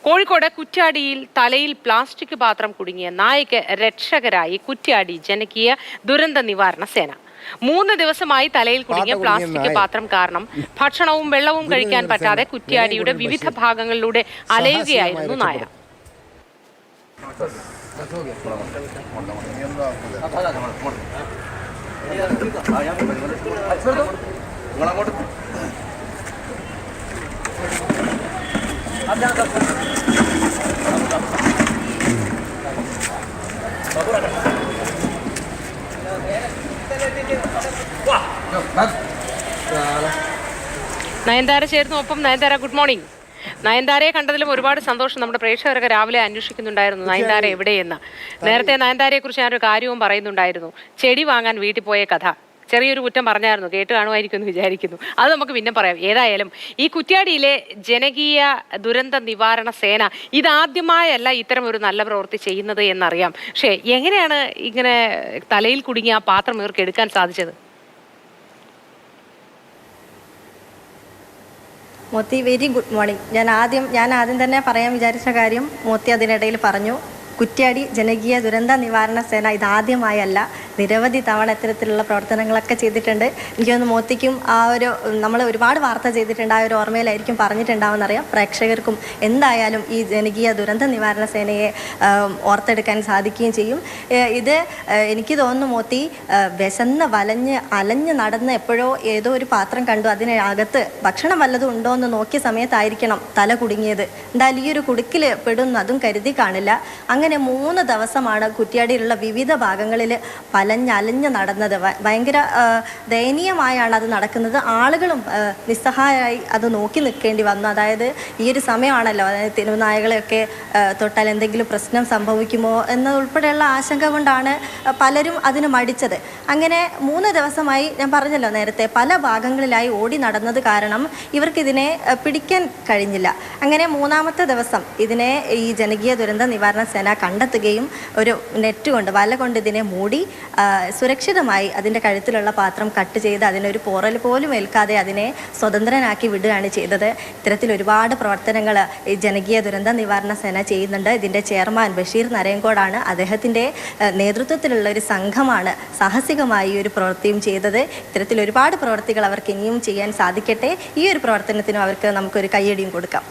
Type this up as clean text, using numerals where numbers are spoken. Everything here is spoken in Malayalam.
കോഴിക്കോട് കുറ്റ്യാടിയിൽ തലയിൽ പ്ലാസ്റ്റിക് പാത്രം കുടുങ്ങിയ നായയ്ക്ക് രക്ഷകരായി കുറ്റ്യാടി ജനകീയ ദുരന്ത നിവാരണ സേന. 3 ദിവസമായി തലയിൽ കുടുങ്ങിയ പ്ലാസ്റ്റിക് പാത്രം കാരണം ഭക്ഷണവും വെള്ളവും കഴിക്കാൻ പറ്റാതെ കുറ്റ്യാടിയുടെ വിവിധ ഭാഗങ്ങളിലൂടെ അലയുകയായിരുന്നു നായ. നയൻതാര ചേർന്നു. ഒപ്പം നയൻതാര, ഗുഡ് മോർണിംഗ്. നയൻതാരയെ കണ്ടതിലും ഒരുപാട് സന്തോഷം. നമ്മുടെ പ്രേക്ഷകരൊക്കെ രാവിലെ അന്വേഷിക്കുന്നുണ്ടായിരുന്നു നയൻതാര എവിടെയെന്ന്. നേരത്തെ നയൻതാരയെ കുറിച്ച് ഞാനൊരു കാര്യവും പറയുന്നുണ്ടായിരുന്നു. ചെടി വാങ്ങാൻ വീട്ടിൽ പോയ കഥ ചെറിയൊരു കുറ്റം പറഞ്ഞായിരുന്നു, കേട്ട് കാണുമായിരിക്കും എന്ന് വിചാരിക്കുന്നു. അത് നമുക്ക് പിന്നെ പറയാം. ഏതായാലും ഈ കുറ്റ്യാടിയിലെ ജനകീയ ദുരന്ത നിവാരണ സേന ഇതാദ്യമായല്ല ഇത്തരം ഒരു നല്ല പ്രവൃത്തി ചെയ്യുന്നത് എന്നറിയാം. പക്ഷേ എങ്ങനെയാണ് ഇങ്ങനെ തലയിൽ കുടുങ്ങിയ ആ പാത്രം ഇവർക്ക് എടുക്കാൻ സാധിച്ചത്? Moti, very good morning. ഞാൻ ആദ്യം തന്നെ പറയാൻ വിചാരിച്ച കാര്യം മോത്തി അതിനിടയിൽ പറഞ്ഞു. കുറ്റ്യാടി ജനകീയ ദുരന്ത നിവാരണ സേന ഇതാദ്യമായല്ല, നിരവധി തവണ ഇത്തരത്തിലുള്ള പ്രവർത്തനങ്ങളൊക്കെ ചെയ്തിട്ടുണ്ട്. എനിക്ക് തോന്നുന്നു മോത്തിക്കും നമ്മൾ ഒരുപാട് വാർത്ത ചെയ്തിട്ടുണ്ട്, ആ ഒരു ഓർമ്മയിലായിരിക്കും പറഞ്ഞിട്ടുണ്ടാവുമെന്നറിയാം. പ്രേക്ഷകർക്കും എന്തായാലും ഈ ജനകീയ ദുരന്ത നിവാരണ സേനയെ ഓർത്തെടുക്കാൻ സാധിക്കുകയും ചെയ്യും. ഇത് എനിക്ക് തോന്നുന്നു മോത്തി വിശന്ന് അലഞ്ഞ് നടന്ന് എപ്പോഴോ ഏതോ ഒരു പാത്രം കണ്ടു, അതിനകത്ത് ഭക്ഷണം വല്ലതും ഉണ്ടോ എന്ന് നോക്കിയ സമയത്തായിരിക്കണം തല കുടുങ്ങിയത്. എന്തായാലും ഈ ഒരു കുടുക്കിൽ പെടുന്നു അതും കരുതി കാണില്ല. അങ്ങനെ 3 ദിവസമാണ് കുറ്റ്യാടിയിലുള്ള വിവിധ ഭാഗങ്ങളിൽ അലഞ്ഞ് നടന്നത്. ഭയങ്കര ദയനീയമായാണ് അത് നടക്കുന്നത്. ആളുകളും നിസ്സഹായമായി അത് നോക്കി നിൽക്കേണ്ടി വന്നു. അതായത് ഈ ഒരു സമയമാണല്ലോ, അതായത് തെരുവുനായകളെയൊക്കെ തൊട്ടാൽ എന്തെങ്കിലും പ്രശ്നം സംഭവിക്കുമോ എന്നതുൾപ്പെടെയുള്ള ആശങ്ക കൊണ്ടാണ് പലരും അതിന് മടിച്ചത്. അങ്ങനെ 3 ദിവസമായി ഞാൻ പറഞ്ഞല്ലോ നേരത്തെ, പല ഭാഗങ്ങളിലായി ഓടി നടന്നത് കാരണം ഇവർക്കിതിനെ പിടിക്കാൻ കഴിഞ്ഞില്ല. അങ്ങനെ 3ാമത്തെ ദിവസം ഇതിനെ ഈ ജനകീയ ദുരന്ത നിവാരണ സേന കണ്ടെത്തുകയും ഒരു നെറ്റ് കൊണ്ട്, വല കൊണ്ട് ഇതിനെ മൂടി സുരക്ഷിതമായി അതിൻ്റെ കഴുത്തിലുള്ള പാത്രം കട്ട് ചെയ്ത് അതിനൊരു പോറൽ പോലും ഏൽക്കാതെ അതിനെ സ്വതന്ത്രനാക്കി വിടുകയാണ് ചെയ്തത്. ഇത്തരത്തിൽ ഒരുപാട് പ്രവർത്തനങ്ങൾ ഈ ജനകീയ ദുരന്ത നിവാരണ സേന ചെയ്യുന്നുണ്ട്. ഇതിൻ്റെ ചെയർമാൻ ബഷീർ നരയങ്കോടാണ്. അദ്ദേഹത്തിൻ്റെ നേതൃത്വത്തിലുള്ള ഒരു സംഘമാണ് സാഹസികമായി ഈ ഒരു പ്രവൃത്തിയും ചെയ്തത്. ഇത്തരത്തിൽ ഒരുപാട് പ്രവൃത്തികൾ അവർക്ക് ഇനിയും ചെയ്യാൻ സാധിക്കട്ടെ. ഈ ഒരു പ്രവർത്തനത്തിനും നമുക്കൊരു കയ്യടിയും കൊടുക്കാം.